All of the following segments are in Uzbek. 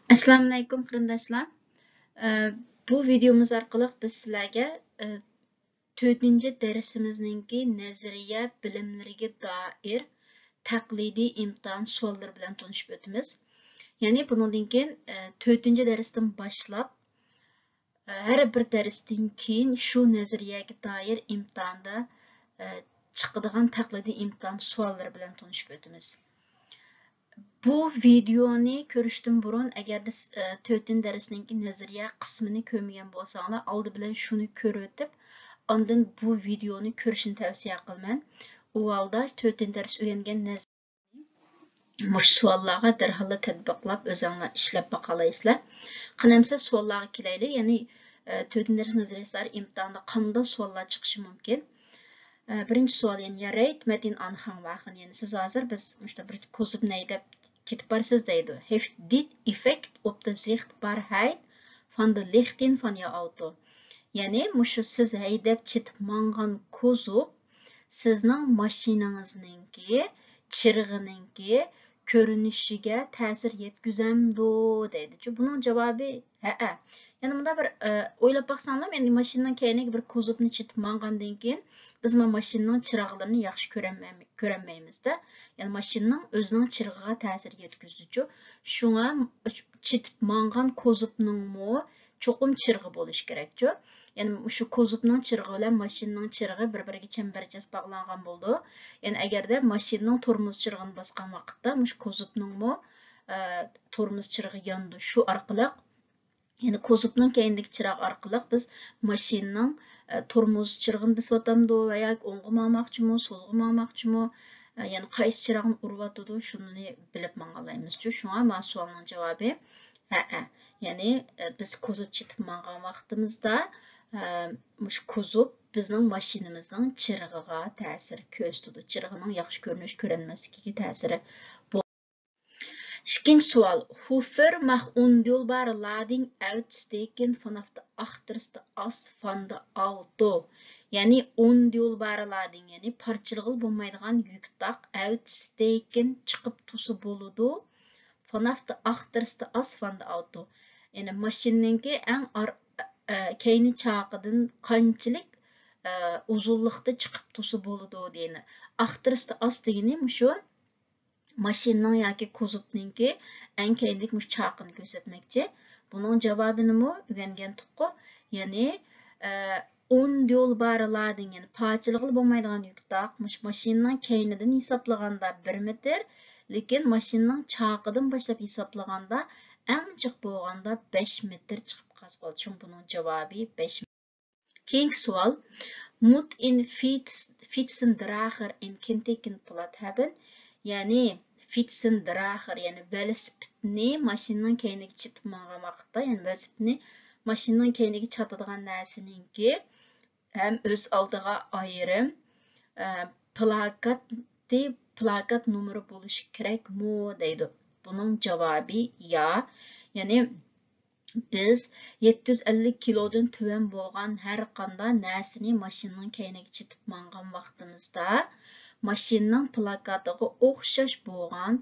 Assalamu alaykum qarindoshlar. Bu videomiz orqali biz sizlarga 4-darsimizning nazariya bilimlariga doir taqlidiy imtihon savollari bilan tanishib o'tamiz. Ya'ni bundan keyin 4-darsdan boshlab har bir darsdan keyin shu nazariyaga doir imtihonda chiqadigan taqlidiy imtihon savollari bilan tanishib o'tamiz. Bu videoni ko'rishdan burun agar 4-darsning nazariya qismini ko'rmagan bo'lsanglar, oldi bilan shuni ko'rib o'tib, ondan bu videoni ko'rishni tavsiya qilaman. U holda 4-dars o'rgangan nazariyani mush savollarga darhol tatbiqlab o'zinglar ishlab baqalaysizlar. Qanamsa savollarga kelaylik, ya'ni 4-dars nazariyalari imtihonda qanday savollar chiqishi mumkin? Birinchi savol, yani yarayt metin anhang vaqin, yani siz hozir biz işte bir kozub neydep ketip barsiz deydi. Heeft dit effect op de zichtbaarheid van de lichten van je auto. Yani muşu siz heydep çetip mangan kozub sizning mashinangizningki chirig'ininki ko'rinishiga ta'sir yetkazamdi deydi. Buning javobi ha. Yani bunda bir o'ylab baqsanglar, endi mashinaning keyiniga bir kozubni chetib mangandan keyin biz mashinaning chiroqlarini yaxshi ko'rolmaymiz-da. Yani mashinaning o'zining chirig'iga ta'sir yetkazuvchi. Shunga chetib mangan kozubningmi cho'qim chirig'i bo'lish kerak-ku. Yani shu kozubning chirig'i bilan mashinaning chirig'i bir-biriga chambarchas bog'langan bo'ldi. Yani agarda mashinaning tormoz chirig'ini bosgan vaqtda mush kozubningmi tormoz chirig'i yondi. Shu orqali yani kozubning keyindagi chiroq orqali biz mashinaning tormoz chirig'ini bosib va yoki o'ngga mangmoqchimi, so'lga mangmoqchimi, yani qaysi chiroqni uryotidi, shuni bilib mangalaymiz-ku. Shunga mana savolning javobi ha. Yani biz kozub chetib mangan vaqtimizda mush kozub bizning mashinamizning chirig'iga ta'sir ko'rsatadi. Chirig'ining yaxshi ko'rinmasligiga ta'siri. İkinci sual. Hoeveel mag ondeelbare lading uitsteken vanaf de achterste as van de auto? Yani ondeelbare lading, yani parçalıqlı bo'lmaydigan yuktak uitsteken chiqib tusi bo'ladi vanaf de achterste as van de auto. Yani mashinaningki eng keyni chaqidan qanchalik uzunlikda chiqib tusi bo'ladi deydi. Achterste as degani shu mashinaning yoki kozubninki eng keyinlik mush chaqini ko'rsatmoqchi. Buning javobini o'rgangan tuqqu. Ya'ni 10 yo'lbari lading, yani parçalıqlı bo'lmaydigan yuktak mush mashinaning keynidan hisoblaganda 1 metr, lekin mashinaning chaqidan boshlab hisoblaganda eng jiq bo'lganda 5 metr chiqib qolsa bo'ladi. Chunki buning javobi 5 metr. Keyingi savol. Moet in fietsendrager in kentekenplat hebben. Yani fietsendrager, yani velosipedni mashinaning keyiniga chetib mangan vaqtda, yani velosipedni mashinaning keyiniga chatadigan narsaninki ham o'z oldiga ayrim plakat numeri bo'lishi kerakmi deydi. Buning javobi ya. Yani biz 750 kilodan tuvan bo'lgan har qanday narsani mashinaning keyiniga chetib mangan vaqtimizda mashinaning plakatiga o'xshash bo'lgan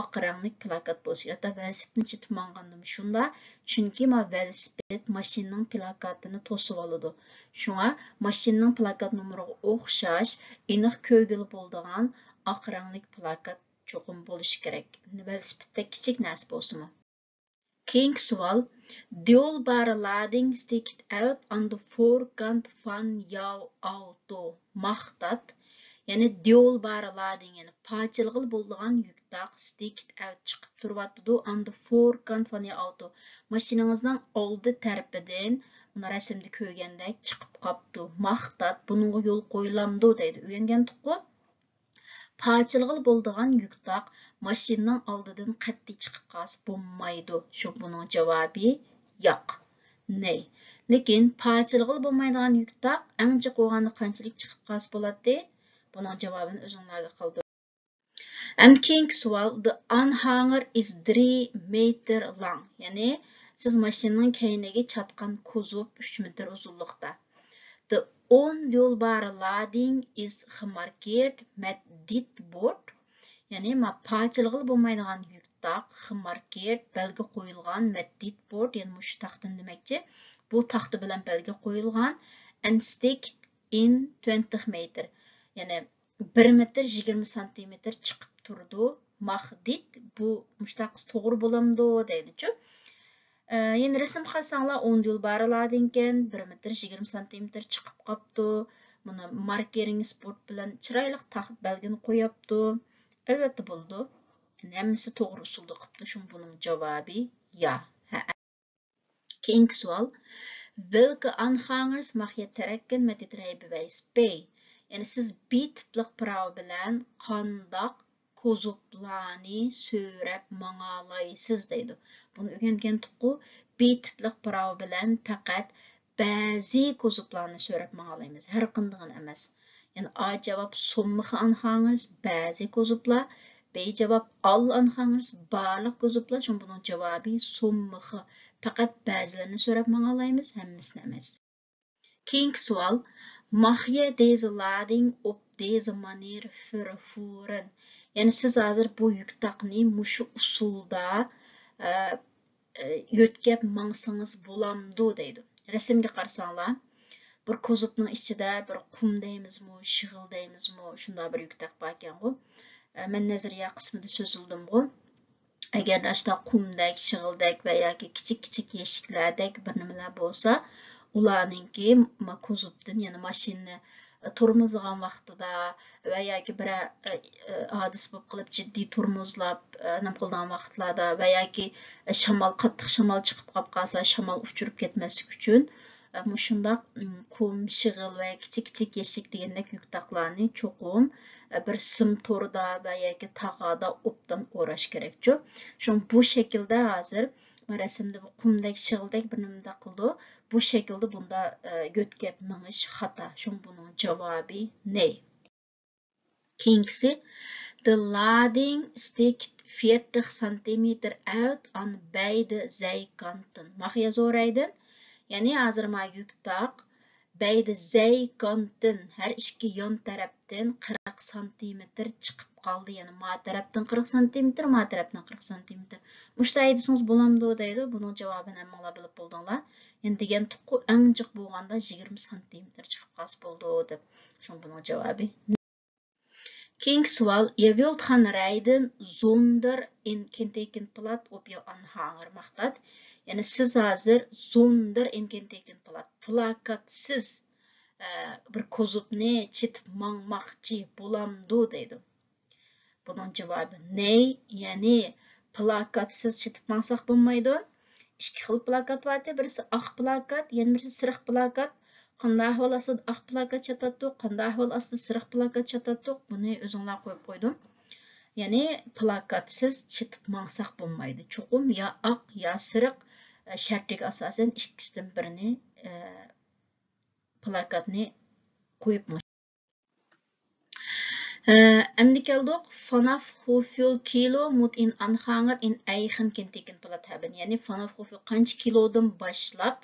oq rangli plakat bo'lishi kerak. Velosipedni chetib mangandim shunda, chunki velosiped mashinaning plakatini to'sib oladi. Shunga mashinaning plakat numeriga o'xshash aniq ko'gil bo'ladigan oq rangli plakat cho'qim bo'lishi kerak. Velosipedda kichik narsa bo'lsa-mu. Keyingi savol. Deelbare lading steekt uit aan de voorkant van jouw auto. Mag dat? Yani deelbare lading, yani parçalıqlı bo'lgan yuktak steekt out chiqib turibdi on the voorkant van your auto. Mashinangizning oldi tarafidan buni rasmda ko'rgandek chiqib qopdi. Maqtat buningga yo'l qo'yilamdi deydi. O'rgangan tuqqu. Parçalıqlı bo'lgan yuktak mashinaning oldidan qat'iy chiqib qolsa bo'lmaydi. Shu buning javobi yo'q. Ne? Lekin parçalıqlı bo'lmaydigan yuktak eng jiq bo'lganda qanchalik chiqib qolsa bo'ladi? Bunun cevabını özünlerle kaldır. Keyingi savol. The anhanger is 3 meter long. Yani siz mashinanın keyiniga chatgan kozub 3 metr uzunlikda. The ondeelbare lading is gemarkeerd met dit bord. Yani parçalıqlı bo'lmaydigan taq, marker, belge qo'yilgan, maddit board, yani mush taqtın demekçi. Bu taxtı bilen belge qo'yilgan and sticked in 20 meter. Yani 1 metr 20 santimetr chiqib turdu. Mahdit bu mushtaqis to'g'ri bo'lamdi deydi-chu. Yani resim qilsanglar 10 yil bariladinken 1 metr 20 santimetr chiqib qopdi. Buni markering sport bilan chiroyli taxt belgini qo'yapti. Albatta bo'ldi. Hammasi to'g'ri usulda qilibdi. Shu buning javobi ya. Keyingi savol. Welke aanhangers mag je trekken met dit rijbewijs B? Yani siz B tipliq pravo bilan qandaq kozuplarni so'rab mang'alaysiz deydi. Buni o'rgangan tuqqu B tipliq pravo bilan faqat ba'zi kozuplarni so'rab mang'alaymiz. Har qanday emas. Yani A cevap sommige aanhangers, ba'zi kozuplar. B cevap all aanhangers, barliq kozuplar. Şun bunun cevabı sommige. Faqat ba'zilerini so'rab mang'alaymiz, hammasini emas. Keyingi savol. Mag je deze lading op deze manier vervoeren? Yani siz hozir bu yuktaqni mushu usulda yo'tkab mangsangiz bo'lamdi deydi. Rasmga qarasanglar, bir kozupning ichida bir qum deymizmi, shig'il deymizmi, shunday bir yuktaq bor ekan-ku. Men nazariya qismida so'zildim-ku. Agar ashta qumdak, shig'ildak va yoki kichik eshiklardek bir nimalar bo'lsa, ularninki kozupdan, ya'ni mashinani turmuzlagan vaqtida va yoki bir hodis bo'lib qilib jiddiy turmuzlab nima qilgan vaqtlarda va yoki qattiq shamol chiqib qolsa, shamol uchirib ketmaslik uchun shundoq qum, shig'il va kichik eshik degandek yuktaqlarni cho'qim bir sim to'rida va yoki tag'ada obdan o'rash kerak-ku. Shu bu shaklda hozir rasmda bu qumdek, shig'ildek bir nima qildi. Bu şekilde bunda götkep minish xata. Şun bunun cevabı ne? Keyingisi. The lading sticked 40 cm out on beide zijkanten. Mag je zo rijden? Yani hazır ma yuktaq beide zijkanten her iki yan taraftan 40 cm chiqib qoldi. Yani ma tarafdan 40 cm, ma tarafdan 40 cm. Muşta aytsangiz bo'lamdi deydi. Bunun cevabını hammalar bilib bo'ldinglar. Yani degan tuqqu eng jiq bo'lganda 20 cm chiqib qolsa bo'ldi deb. Shu buning javobi. Keyingi savol. Je wilt gaan rijden zonder in kentekenplaat op je aanhanger. Maqsad, yani siz hozir zonder in kentekenplaat, plakatsiz bir kozupni chitib mangmoqchi bo'lamdi deydi. Buning javobi ne? Yani plakatsiz chitib mangsak bo'lmaydi. İki xil plakat var. Birisi aq plakat, yani birisi sırıq plakat. Qanday ahvol ostida aq plakat chatatdiq, qanday ahvol ostida sırıq plakat chatatdiq. Buni o'zinglar qo'yib qo'ydim. Yani plakatsiz chitib mangsak bo'lmaydi. Cho'qim ya aq ya sırıq shartiga asosan ikkisidan birini plakatni qo'yib Endi keldik. Vanaf hoeveel kilo moet in aanhanger in eigen kentekenplaat hebben? Yani vanaf hoeveel qancha kilodan boshlab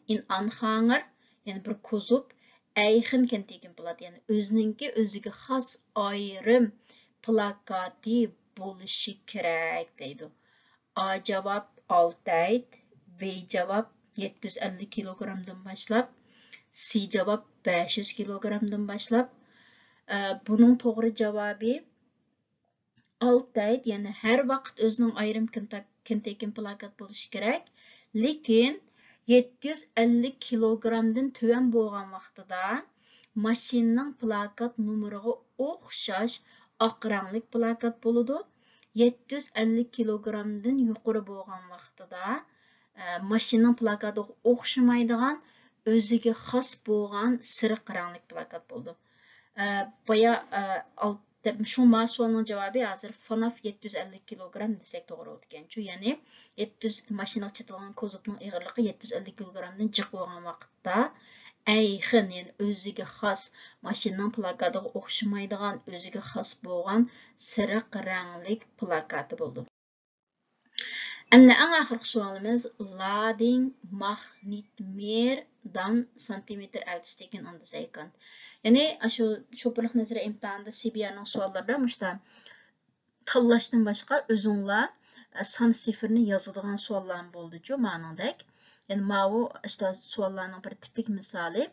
in aanhanger, yani bir kozup eigen kentekenplaat, yani o'ziga xos ayrim plakati bo'lishi kerak deydi. A javob 6, B javob 750 kilogramdan boshlab, C javob 500 kilogramdan boshlab. Bunun to'g'ri javobi 6, yani her vaqt o'zining ayrim kenteken plakat bo'lishi kerak. Lekin 750 kilogramdan tuvan bo'lgan vaqtida mashinaning plakat numeriga o'xshash oq rangli plakat bo'ladi. 750 kilogramdan yuqori bo'lgan vaqtida mashinaning plakatiga o'xshamaydigan o'ziga xos bo'lgan sariq rangli plakat bo'ldi. Baya şu masualının cevabı hazır FNAF 750 kilogram desek doğru oldu ekan. Yani 700 maşina çatılan kozupning ağırlığı 750 kilogramdan jiq bo'lgan vaqtda ayxin, yani o'ziga xos mashinaning plakatiga o'xshamaydigan o'ziga xos bo'lgan sariq rangli plakati bo'ldi. Endi eng oxirgi savolimiz lading mag niet meer dan centimeter uitsteken aan de zijkant. Yani şu şopurluq nazariya imtihanida CBR'ning savollarida mushta tanlashdan boshqa o'zinglar san sifirini yazıdığan suallarım bolducu manındek. Yani mavu işte suallarının bir tipik misali.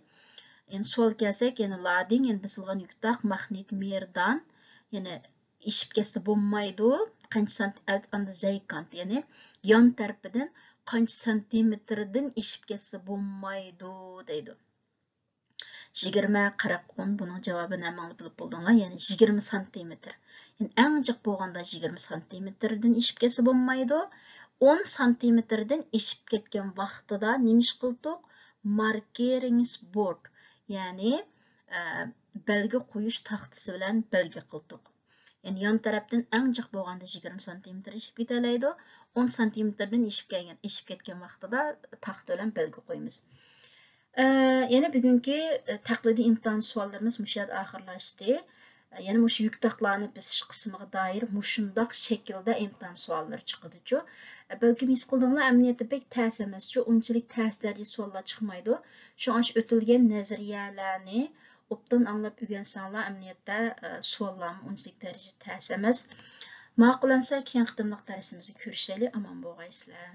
Yani sual gelsek yani lading yani basılgan yüktak magnet merdan yani işip kesse bulmaydı. Qancha santimetr anda zaykant yani yan tarafından qancha santimetrden işip kesse bulmaydı deydi. 20, 40, 10 bunun cevabı ne mağlı bilip buldunlar? Yani 20 santimetr. Yani en cık boğanda 20 santimetrden işip kesse bulmaydı. 10 santimetrden işip ketken vaqtida nemish qildik? Markeringiz board. Yani belge qo'yish taxtasi bilan belge qildik. Yani yan tarafdan en cık boğanda 20 santimetr işip ketelaydi. 10 santimetrden işip ketken vaqtida taxta bilan belge qo'yamiz. Yana bugungi taqlidiy imtihon suallarimiz müşahid axırlaşdı. Yani mush yüktaklarını besish qismiga dair mushundaq şekilde imtihon sualları çıqıdıcı. Belki mis qıldığınlar əmniyyətdə pek təs emasçı, unchalik təs dərəcə suallar çıxmaydı. Şu an ötülgen nəzriyyələrini obdan anlap öyrensənlər əmniyyətdə suallarım unchalik dərəcə təs emas. Ma'qullansa keyin qitimliq dərsimizni ko'rishaylik. Aman bo'lg'aysizlar.